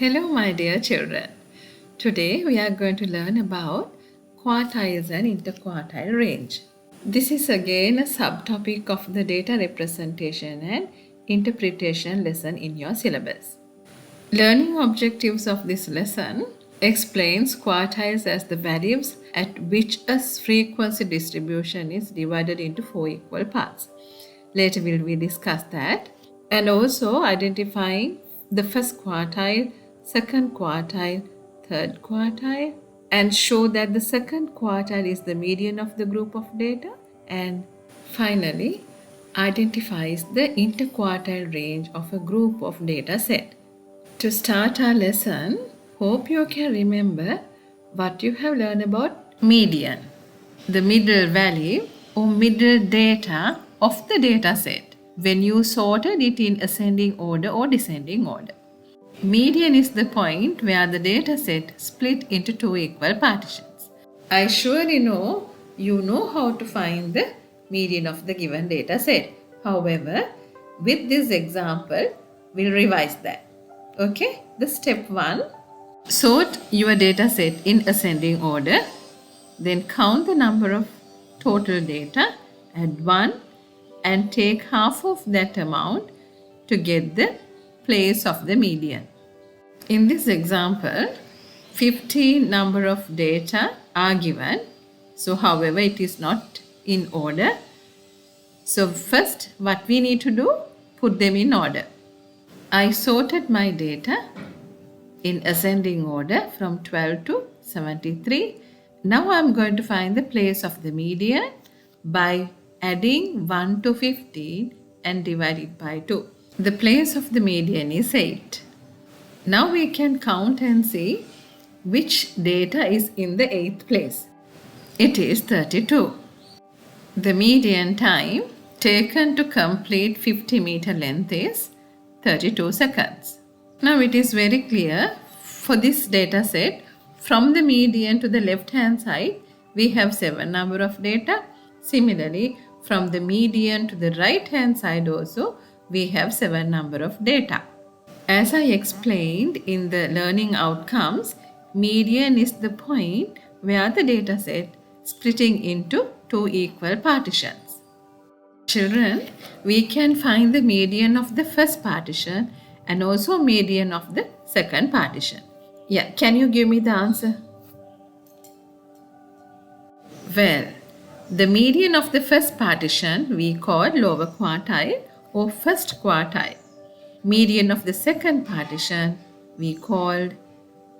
Hello, my dear children. Today we are going to learn about quartiles and interquartile range. This is again a subtopic of the data representation and interpretation lesson in your syllabus. Learning objectives of this lesson explains quartiles as the values at which a frequency distribution is divided into 4 equal parts. Later will we discuss that, and also identifying the first quartile, second quartile, third quartile, and show that the second quartile is the median of the group of data, and finally identifies the interquartile range of a group of data set. To start our lesson, hope you can remember what you have learned about median, the middle value or middle data of the data set when you sorted it in ascending order or descending order. Median is the point where the data set split into 2 equal partitions. I surely know you know how to find the median of the given data set. However, with this example, we'll revise that. Okay, the step 1, sort your data set in ascending order, then count the number of total data, add 1 and take half of that amount to get the place of the median. In this example, 50 number of data are given. So however, it is not in order. So first what we need to do, put them in order. I sorted my data in ascending order from 12 to 73. Now I'm going to find the place of the median by adding 1 to 15 and divide it by 2. The place of the median is 8. Now we can count and see which data is in the 8th place. It is 32. The median time taken to complete 50 meter length is 32 seconds. Now it is very clear for this data set, from the median to the left hand side, we have 7 number of data. Similarly, from the median to the right hand side also, we have 7 number of data. As I explained in the learning outcomes, median is the point where the data set splitting into 2 equal partitions. Children, we can find the median of the first partition and also median of the second partition. Yeah, can you give me the answer? Well, the median of the first partition we call lower quartile or first quartile. Median of the second partition we called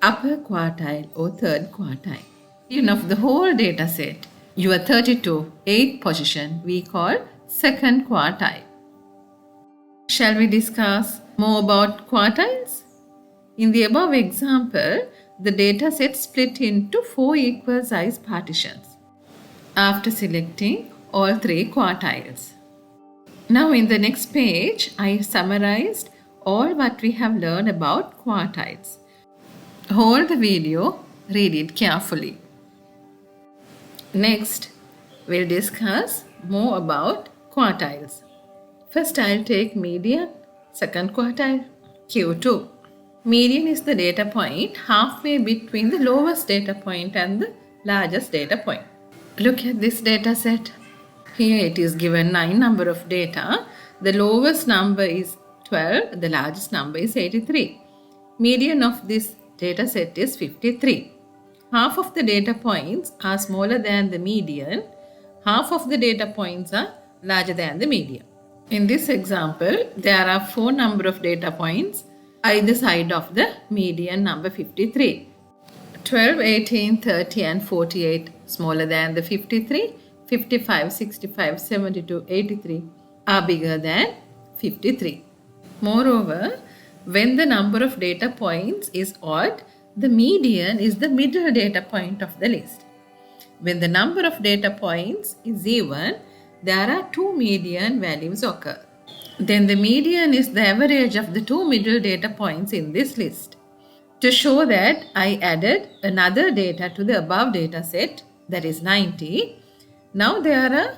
upper quartile or third quartile. Median of the whole data set, your 32, 8th position, we call second quartile. Shall we discuss more about quartiles? In the above example, the data set split into 4 equal size partitions after selecting all 3 quartiles. Now in the next page, I summarized all what we have learned about quartiles. Hold the video, read it carefully. Next, we'll discuss more about quartiles. First, I'll take median, second quartile, Q2. Median is the data point halfway between the lowest data point and the largest data point. Look at this data set. Here it is given 9 number of data. The lowest number is 12, the largest number is 83. Median of this data set is 53. Half of the data points are smaller than the median. Half of the data points are larger than the median. In this example, there are 4 number of data points either side of the median number 53. 12, 18, 30 and 48 smaller than the 53. 55, 65, 72, 83 are bigger than 53. Moreover, when the number of data points is odd, the median is the middle data point of the list. When the number of data points is even, there are 2 median values occur. Then the median is the average of the 2 middle data points in this list. To show that, I added another data to the above data set, that is 90. Now there are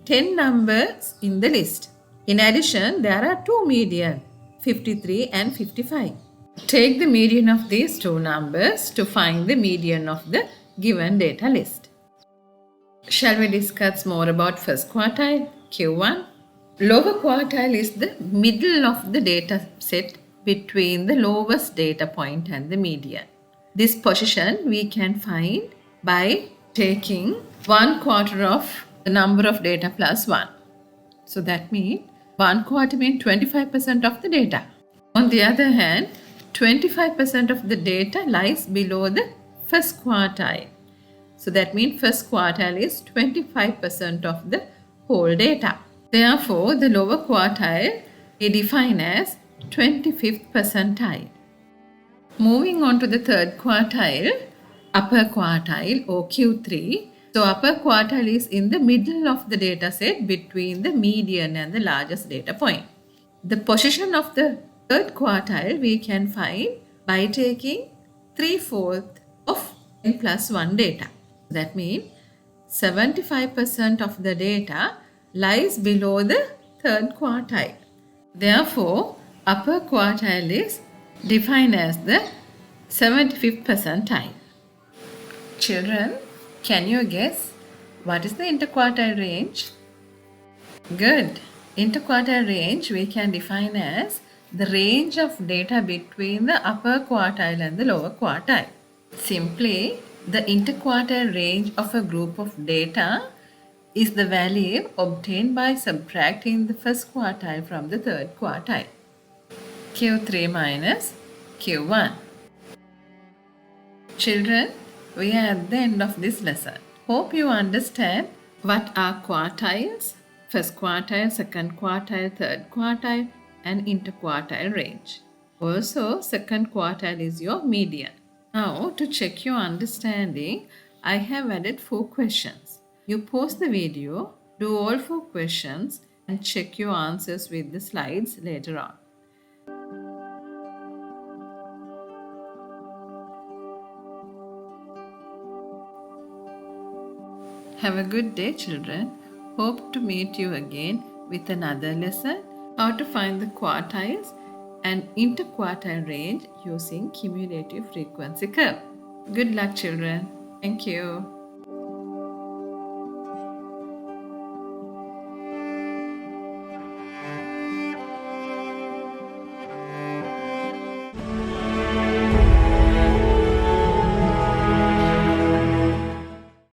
10 numbers in the list. In addition, there are 2 median, 53 and 55. Take the median of these two numbers to find the median of the given data list. Shall we discuss more about first quartile, Q1? Lower quartile is the middle of the data set between the lowest data point and the median. This position we can find by taking 1/4 of the number of data plus 1. So that means 1/4 means 25% of the data. On the other hand, 25% of the data lies below the first quartile. So that means first quartile is 25% of the whole data. Therefore, the lower quartile we define as 25th percentile. Moving on to the third quartile, upper quartile or Q3. So upper quartile is in the middle of the data set between the median and the largest data point. The position of the third quartile we can find by taking 3/4 of n plus 1 data. That means 75% of the data lies below the third quartile. Therefore, upper quartile is defined as the 75th percentile. Children, can you guess what is the interquartile range? Good. Interquartile range we can define as the range of data between the upper quartile and the lower quartile. Simply, the interquartile range of a group of data is the value obtained by subtracting the first quartile from the third quartile. Q3 minus Q1. Children, we are at the end of this lesson. Hope you understand what are quartiles, first quartile, second quartile, third quartile, and interquartile range. Also, second quartile is your median. Now, to check your understanding, I have added 4 questions. You pause the video, do all 4 questions, and check your answers with the slides later on. Have a good day, children. Hope to meet you again with another lesson, how to find the quartiles and interquartile range using cumulative frequency curve. Good luck, children. Thank you.